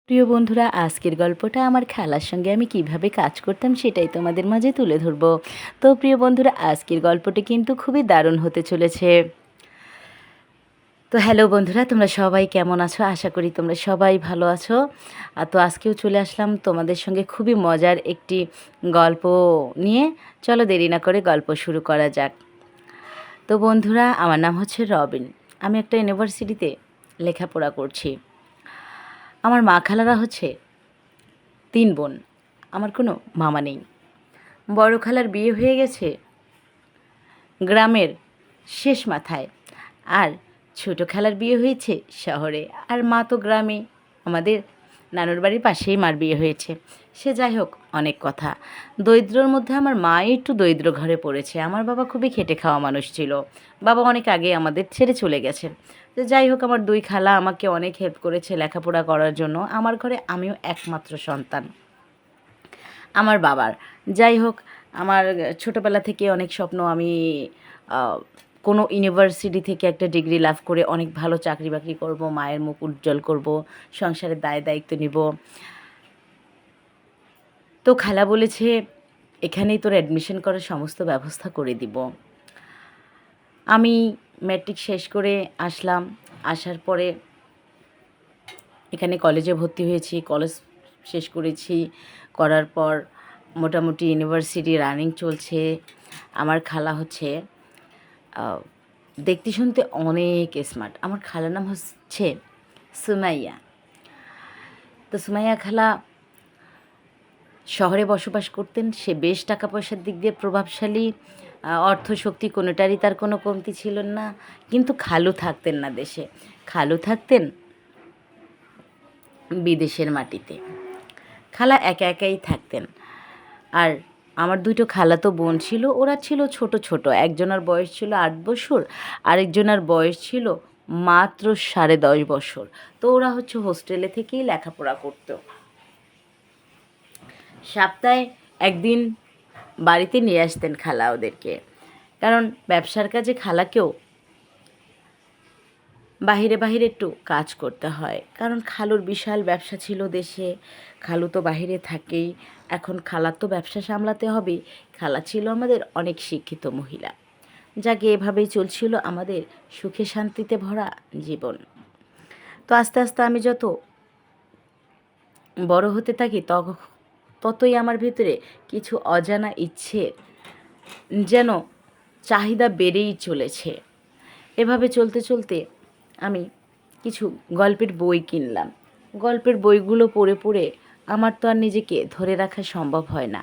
প্রিয় বন্ধুরা, আজকের গল্পটা আমার খালার সঙ্গে আমি কিভাবে কাজ করতাম সেটাই তোমাদের মাঝে তুলে ধরবো। তো প্রিয় বন্ধুরা, আজকের গল্পটি কিন্তু খুবই দারুণ হতে চলেছে। তো হ্যালো বন্ধুরা, তোমরা সবাই কেমন আছো? আশা করি তোমরা সবাই ভালো আছো। তো আজকেও চলে আসলাম তোমাদের সঙ্গে খুবই মজার একটি গল্প নিয়ে। চলো দেরি না করে গল্প শুরু করা যাক। তো বন্ধুরা, আমার নাম হচ্ছে রবিন। আমি একটা ইউনিভার্সিটিতে লেখাপড়া করছি। আমার মা খালারা হচ্ছে 3 বোন। আমার কোনো মামা নেই। বড় খালার বিয়ে হয়ে গেছে গ্রামের শেষ মাথায়, আর ছোট খালার বিয়ে হয়েছে শহরে, আর মা তো গ্রামে। আমাদের নানুর বাড়ির পাশেই মার বিয়ে হয়েছে। সে যাই হোক, অনেক কথা। দরিদ্রর মধ্যে আমার মা একটু দরিদ্র ঘরে পড়েছে। আমার বাবা খুবই খেটে খাওয়া মানুষ ছিল। বাবা অনেক আগে আমাদের ছেড়ে চলে গেছেন। তো যাই হোক, আমার 2 খালা আমাকে অনেক হেল্প করেছে লেখাপড়া করার জন্য। আমার ঘরে আমিও একমাত্র সন্তান আমার বাবার। যাই হোক, আমার ছোটোবেলা থেকে অনেক স্বপ্ন, আমি কোনো ইউনিভার্সিটি থেকে একটা ডিগ্রি লাভ করে অনেক ভালো চাকরি বাকরি করব, মায়ের মুখ উজ্জ্বল করব, সংসারের দায় দায়িত্ব নিব। তো খালা বলেছে, এখানেই তোর অ্যাডমিশন করার সমস্ত ব্যবস্থা করে দিব। আমি ম্যাট্রিক শেষ করে আসলাম। আসার পরে এখানে কলেজে ভর্তি হয়েছি, কলেজ শেষ করেছি। করার পর মোটামুটি ইউনিভার্সিটি রানিং চলছে। আমার খালা হচ্ছে দেখতে শুনতে অনেক স্মার্ট। আমার খালার নাম হচ্ছে সুমাইয়া। তো সুমাইয়া খালা শহরে বসবাস করতেন। সে বেশ টাকা পয়সার দিক দিয়ে প্রভাবশালী, অর্থশক্তি কোনোটারই তার কোনো কমতি ছিল না। কিন্তু খালু থাকতেন না দেশে, খালু থাকতেন বিদেশের মাটিতে। খালা একা একাই থাকতেন। আর আমার 2টো খালাতো বোন ছিল, ওরা ছিল ছোট ছোট। একজনের বয়স ছিল 8 বছর, আরেকজনের বয়স ছিল মাত্র 10.5 বছর। তো ওরা হচ্ছে হোস্টেলে থেকেই লেখাপড়া করতো। সপ্তাহে একদিন বাড়িতে নিয়ে আসতেন খালা ওদেরকে, কারণ ব্যবসার কাজে খালাকেও বাহিরে বাহিরে একটু কাজ করতে হয়, কারণ খালুর বিশাল ব্যবসা ছিল দেশে। খালু তো বাহিরে থাকেই। এখন খালার তো ব্যবসা সামলাতে হবে। খালা ছিল আমাদের অনেক শিক্ষিত মহিলা। যাকে এভাবেই চলছিল আমাদের সুখে শান্তিতে ভরা জীবন। তো আস্তে আস্তে আমি যত বড় হতে থাকি ততই আমার ভিতরে কিছু অজানা ইচ্ছে যেন চাহিদা বেড়েই চলেছে। এভাবে চলতে চলতে আমি কিছু গল্পের বই কিনলাম। গল্পের বইগুলো পড়ে পড়ে আমার তো আর নিজেকে ধরে রাখা সম্ভব হয় না।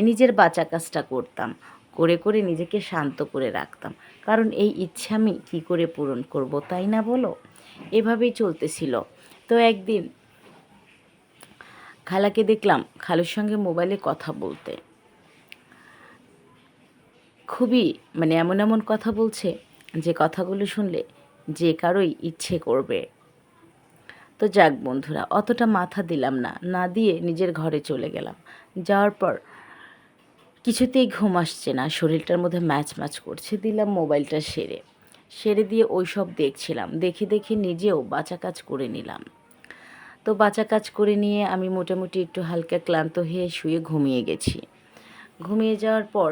নিজের বাঁচা কাজটা করতাম, করে করে নিজেকে শান্ত করে রাখতাম। কারণ এই ইচ্ছা আমি কী করে পূরণ করব, তাই না বলো? এভাবেই চলতেছিল। তো একদিন খালাকে দেখলাম খালুর সঙ্গে মোবাইলে কথা বলতে। খুবই এমন এমন কথা বলছে যে কথাগুলো শুনলে যে কারোই ইচ্ছে করবে। তো যাক বন্ধুরা, অতটা মাথা দিলাম না, না দিয়ে নিজের ঘরে চলে গেলাম। যাওয়ার পর কিছুতেই ঘুম আসছে না, শরীরটার মধ্যে ম্যাচ ম্যাচ করছে। দিলাম মোবাইলটা সেরে দিয়ে ওই সব দেখছিলাম। দেখে দেখে নিজেও বাঁচা কাজ করে নিলাম। তো বাঁচা কাজ করে নিয়ে আমি মোটামুটি একটু হালকা ক্লান্ত হয়ে শুয়ে ঘুমিয়ে গেছি। ঘুমিয়ে যাওয়ার পর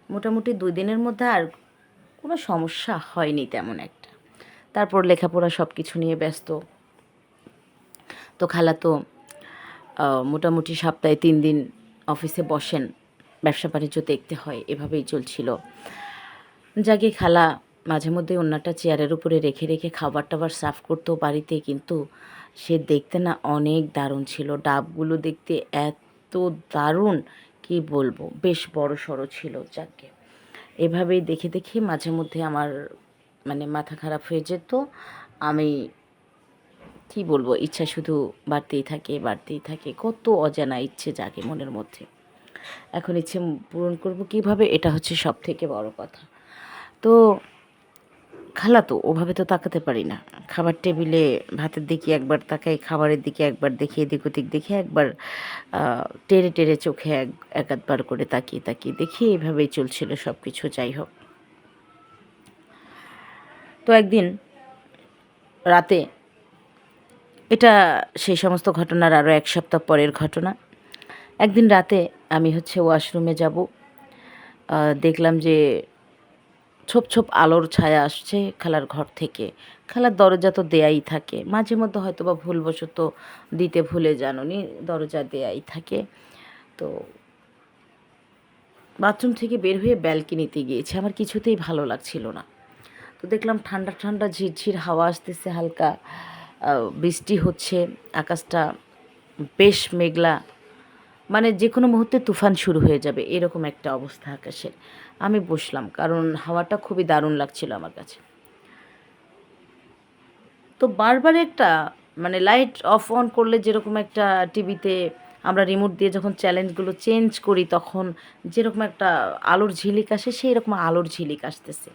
মোটামুটি 2 দিনের মধ্যে আর কোনো সমস্যা হয়নি তেমন একটা। তারপর লেখাপড়া সব কিছু নিয়ে ব্যস্ত। তো খালা তো মোটামুটি সপ্তাহে 3 দিন অফিসে বসেন, ব্যবসা বাণিজ্য দেখতে হয়। এভাবেই চলছিল। যাকে খালা মাঝে মধ্যে ওন্নাটা চেয়ারের উপরে রেখে রেখে খাবার টাবার সার্ভ করতো বাড়িতে, কিন্তু সে দেখতে না অনেক দারুণ ছিল। ডাবগুলো দেখতে এত দারুণ, কি বলবো, বেশ বড় সড়ো ছিল। যাকে এভাবেই দেখে দেখে মাঝে মধ্যে আমার মাথা খারাপ হয়ে যেত। আমি কী বলবো, ইচ্ছা শুধু বাড়তেই থাকে বাড়তেই থাকে। কত অজানা ইচ্ছে জাগে মনের মধ্যে। এখন ইচ্ছে পূরণ করব কীভাবে, এটা হচ্ছে সব থেকে বড় কথা। তো খালা তো ওভাবে তো তাকাতে পারি না। খাবার টেবিলে ভাতের দিকে একবার তাকাই, খাবারের দিকে একবার দেখি, এদিক ওদিক দেখে একবার টেরে টেরে চোখে এক আধবার করে তাকিয়ে তাকিয়ে দেখি। এভাবেই চলছিল সব কিছু। যাই হোক, তো একদিন রাতে এটা সেই সমস্ত ঘটনার আরও 1 সপ্তাহ পরের ঘটনা। একদিন রাতে আমি ওয়াশরুমে যাব। দেখলাম যে ছোপ ছোপ আলোর ছায়া আসছে খালার ঘর থেকে। খালার দরজা তো দেয়াই থাকে। মাঝে মধ্যে হয়তোবা ভুলবশত দিতে ভুলে যান উনি, দরজা দেয়াই থাকে। তো বাথরুম থেকে বের হয়ে ব্যালকনিতে গিয়েছি। আমার কিছুতেই ভালো লাগছিল না। তো দেখলাম ঠান্ডা ঠান্ডা ঝিরঝির হাওয়া আসতেছে, হালকা বৃষ্টি হচ্ছে, আকাশটা বেশ মেঘলা, মানে যে কোনো মুহূর্তে তুফান শুরু হয়ে যাবে এরকম একটা অবস্থা আকাশের। আমি বসলাম, কারণ হাওয়াটা খুবই দারুণ লাগছিল আমার কাছে। তো বারবার একটা, মানে লাইট অফ অন করলে যেরকম একটা টিভিতে আমরা রিমোট দিয়ে যখন চ্যানেলগুলো চেঞ্জ করি তখন যেরকম একটা আলোর ঝিলিক আসে, সেই রকম আলোর ঝিলিক আসতেছে।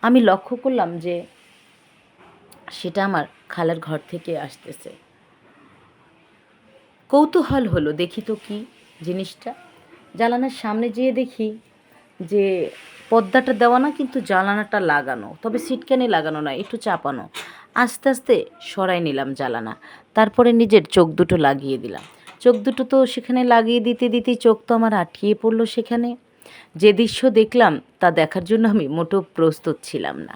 আমি লক্ষ্য করলাম যে সেটা আমার খালার ঘর থেকে আসতেছে। কৌতূহল হলো, দেখি তো কি জিনিসটা। জানালার সামনে যেয়ে দেখি যে পর্দাটা দেওয়া না, কিন্তু জানালাটা লাগানো, তবে সিটকানি লাগানো না, একটু চাপানো। আস্তে আস্তে সরাই নিলাম জানালা, তারপরে নিজের চোখ দুটো লাগিয়ে দিলাম। চোখ দুটো তো সেখানে লাগিয়ে দিতে দিতেই চোখ তো আমার আটকিয়ে পড়লো সেখানে। যে দৃশ্য দেখলাম তা দেখার জন্য আমি মোটেও প্রস্তুত ছিলাম না।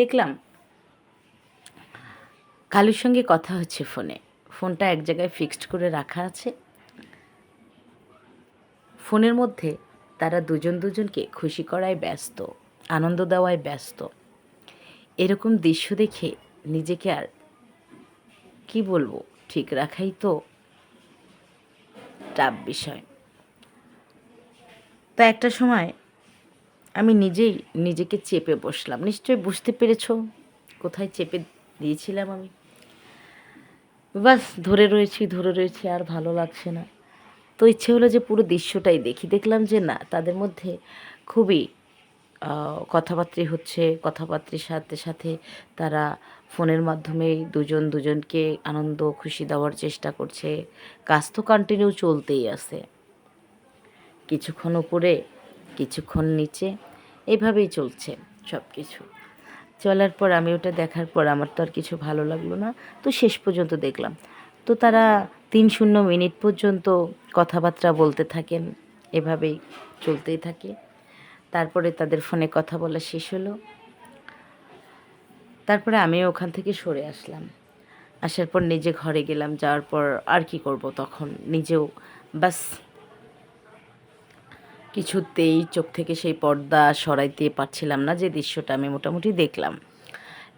দেখলাম কালুর সঙ্গে কথা হচ্ছে ফোনে। ফোনটা এক জায়গায় ফিক্সড করে রাখা আছে। ফোনের মধ্যে তারা দুজন দুজনকে খুশি করায় ব্যস্ত, আনন্দ দেওয়ায় ব্যস্ত। এরকম দৃশ্য দেখে নিজেকে আর কি বলবো, ঠিক রাখাই তো টাফ বিষয়। তা একটা সময় আমি নিজেই নিজেকে চেপে বসলাম। নিশ্চয়ই বুঝতে পেরেছো কোথায় চেপে দিয়েছিলাম আমি। বাস ধরে রয়েছি, আর ভালো লাগছে না। তো ইচ্ছে হলো যে পুরো দৃশ্যটাই দেখি। দেখলাম যে না, তাদের মধ্যে খুবই কথাবার্তা হচ্ছে। কথাবার্তার সাথে সাথে তারা ফোনের মাধ্যমেই দুজন দুজনকে আনন্দ খুশি দেওয়ার চেষ্টা করছে। কাজ তো কন্টিনিউ চলতেই আছে, কিছুক্ষণ উপরে কিছুক্ষণ নিচে, এভাবেই চলছে সব কিছু। চলার পর আমি ওটা দেখার পর আমার তো আর কিছু ভালো লাগলো না। তো শেষ পর্যন্ত দেখলাম তো তারা 3-0 মিনিট পর্যন্ত কথাবার্তা বলতে থাকেন, এভাবেই চলতেই থাকে। তারপরে তাদের ফোনে কথা বলা শেষ হলো। তারপরে আমিও ওখান থেকে সরে আসলাম। আসার পর নিজে ঘরে গেলাম। যাওয়ার পর আর কি করব, তখন নিজেও বাস কিছুতেই চোখ থেকে সেই পর্দা সরাইতে পারছিলাম না, যে দৃশ্যটা আমি মোটামুটি দেখলাম।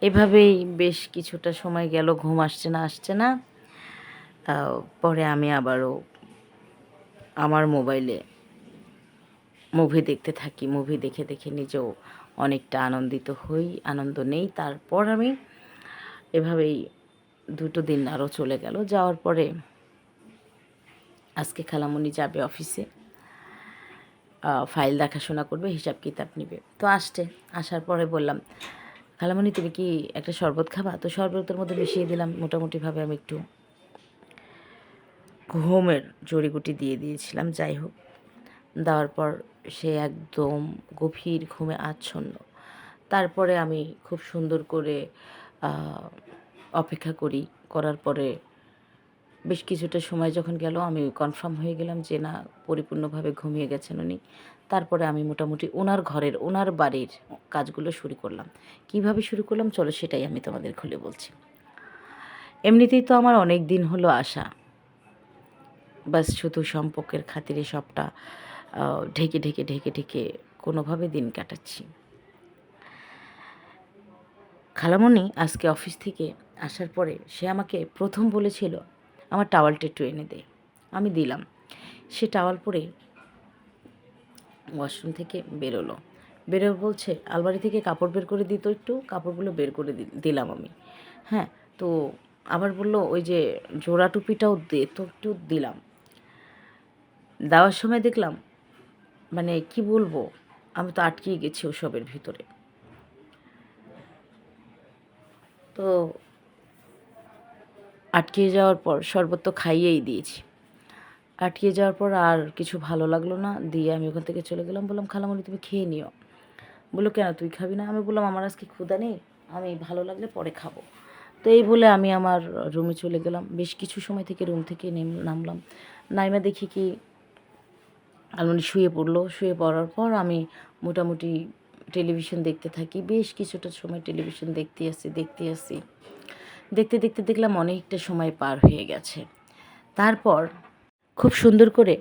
এভাবেই বেশ কিছুটা সময় গেল, ঘুম আসছে না। পরে আমি আবারও আমার মোবাইলে মুভি দেখতে থাকি। মুভি দেখে দেখে নিজেও অনেকটা আনন্দিত হই, আনন্দ নেই। তারপর আমি এভাবেই 2 দিন আরও চলে গেল। যাওয়ার পরে আজকে খালামণি যাবে অফিসে, ফাইল দেখাশোনা করবে, হিসাব কিতাব নিবে। তো আসার পরে বললাম, খালামণি তুমি কি একটা শরবত খাবা? তো শরবতের মধ্যে মিশিয়ে দিলাম মোটামুটিভাবে আমি একটু ঘুমের জড়িগুটি দিয়ে দিয়েছিলাম। যাই হোক, দেওয়ার পর সে একদম গভীর ঘুমে আচ্ছন্ন। তারপরে আমি খুব সুন্দর করে অপেক্ষা করার পরে বেশ কিছুটা সময় যখন গেল, আমি কনফার্ম হয়ে গেলাম যে না, পরিপূর্ণভাবে ঘুমিয়ে গেছেন উনি। তারপরে আমি মোটামুটি ওনার বাড়ির কাজগুলো শুরু করলাম। কিভাবে শুরু করলাম চলো সেটাই আমি তোমাদের খুলে বলছি। এমনিতেই তো আমার অনেক দিন হলো আসা, বাস শুধু সম্পর্কের খাতিরে সবটা ঢেকে ঢেকে ঢেকে ঢেকে কোনোভাবে দিন কাটাচ্ছি। খালামণি আজকে অফিস থেকে আসার পরে সে আমাকে প্রথম বলেছিল আমার টাওয়ালটা একটু এনে দে। আমি দিলাম। সে টাওয়াল পরে ওয়াশরুম থেকে বেরো বলছে আলমারি থেকে কাপড় বের করে দিত, একটু কাপড়গুলো বের করে দিলাম আমি। হ্যাঁ, তো আবার বলল ওই যে জোড়া টুপিটাও দে, তো একটু দিলাম। দেওয়ার সময় দেখলাম, মানে কি বলবো, আমি তো আটকিয়ে গেছি ওসবের ভিতরে। তো আটকিয়ে যাওয়ার পর শরবত তো খাইয়েই দিয়েছি। আটকিয়ে যাওয়ার পর আর কিছু ভালো লাগলো না, দিয়ে আমি ওখান থেকে চলে গেলাম। বললাম খালামণি তুমি খেয়ে নিও। বললো কেন তুই খাবি না? আমি বললাম আমার আজকে ক্ষুধা নেই, আমি ভালো লাগলে পরে খাবো। তো এই বলে আমি আমার রুমে চলে গেলাম। বেশ কিছু সময় থেকে রুম থেকে নামলাম। নাইমা দেখি কি আলমারি শুয়ে পড়লো। শুয়ে পড়ার পর আমি মোটামুটি টেলিভিশন দেখতে থাকি। বেশ কিছুটা সময় টেলিভিশন দেখতে আসি। দেখতে দেখতে দেখলাম অনেকটা সময় পার হয়ে গেছে। তারপর খুব সুন্দর করে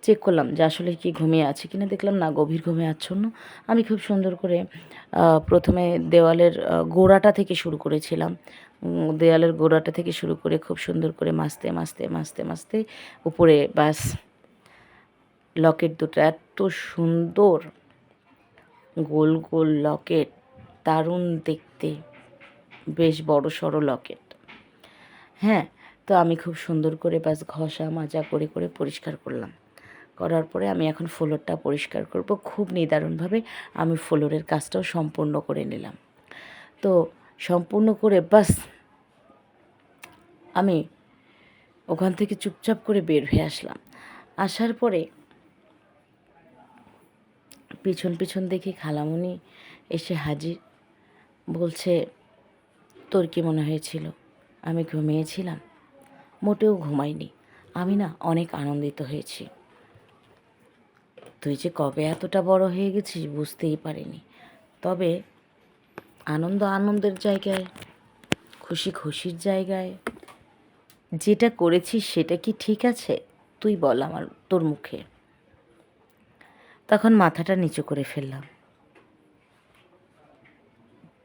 চেক করলাম যে আসলে কি ঘুমিয়ে আছে কিনা। দেখলাম না, গভীর ঘুমে আচ্ছন্ন। আমি খুব সুন্দর করে প্রথমে দেওয়ালের গোড়াটা থেকে শুরু করেছিলাম। দেওয়ালের গোড়াটা থেকে শুরু করে খুব সুন্দর করে মাসতে উপরে বাস লকেট দুটো এত সুন্দর গোল গোল লকেট, দারুণ দেখতে, বেশ বড় সড়ো লকেট। হ্যাঁ, তো আমি খুব সুন্দর করে বাস ঘষা মাজা করে করে পরিষ্কার করলাম। করার পরে আমি এখন ফ্লোরটা পরিষ্কার করব। খুব নিদারুণভাবে আমি ফ্লোরের কাজটাও সম্পূর্ণ করে নিলাম। তো সম্পূর্ণ করে বাস আমি ওখান থেকে চুপচাপ করে বের হয়ে আসলাম। আসার পরে পিছন দেখি খালামণি এসে হাজির। বলছে, তোর কি মনে হয়েছিল আমি ঘুমিয়েছিলাম? মোটেও ঘুমাইনি, আমি না অনেক আনন্দিত হয়েছি। তুই যে কবে এতটা বড় হয়ে গেছিস বুঝতেই পারিনি। তবে আনন্দের জায়গায়, খুশির জায়গায় যেটা করেছিস সেটা কি ঠিক আছে? তুই বল তোর মুখে। তখন মাথাটা নিচু করে ফেললাম।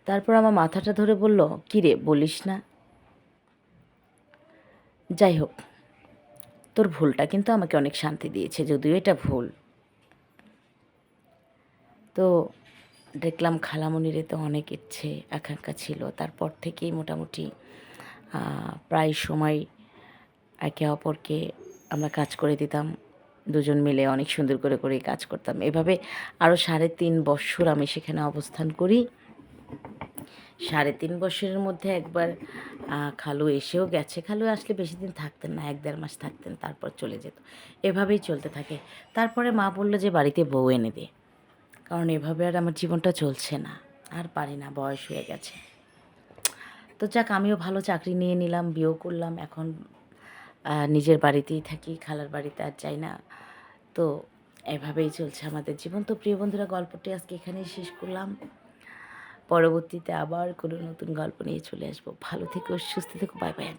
তারপর আমার মাথাটা ধরে বলল, কী রে বলিস না? যাই হোক, তোর ভুলটা কিন্তু আমাকে অনেক শান্তি দিয়েছে, যদিও এটা ভুল। তো দেখলাম খালামণির তো অনেক ইচ্ছে আকাঙ্ক্ষা ছিল। তারপর থেকেই মোটামুটি প্রায় সময় একে অপরকে আমরা কাজ করে দিতাম। দুজন মিলে অনেক সুন্দর করে কাজ করতাম। এভাবে আরও 3.5 বৎসর আমি সেখানে অবস্থান করি। 3.5 বৎসরের মধ্যে একবার খালু এসেও গেছে। খালু আসলে বেশি দিন থাকতেন না, 1-1.5 মাস থাকতেন, তারপর চলে যেত। এভাবেই চলতে থাকে। তারপরে মা বলল যে বাড়িতে বউ এনে দে, কারণ এভাবে আর আমার জীবনটা চলছে না, আর পারি না, বয়স হয়ে গেছে। তো যাক, আমিও ভালো চাকরি নিয়ে নিলাম, বিয়েও করলাম। এখন নিজের বাড়িতেই থাকি, খালার বাড়িতে আর যাই না। তো এভাবেই চলছে আমাদের জীবন। তো প্রিয় বন্ধুরা, গল্পটি আজকে এখানেই শেষ করলাম। পরবর্তীতে আবার কোনো নতুন গল্প নিয়ে চলে আসবো। ভালো থেকো, সুস্থ থেকো, বাই বাই।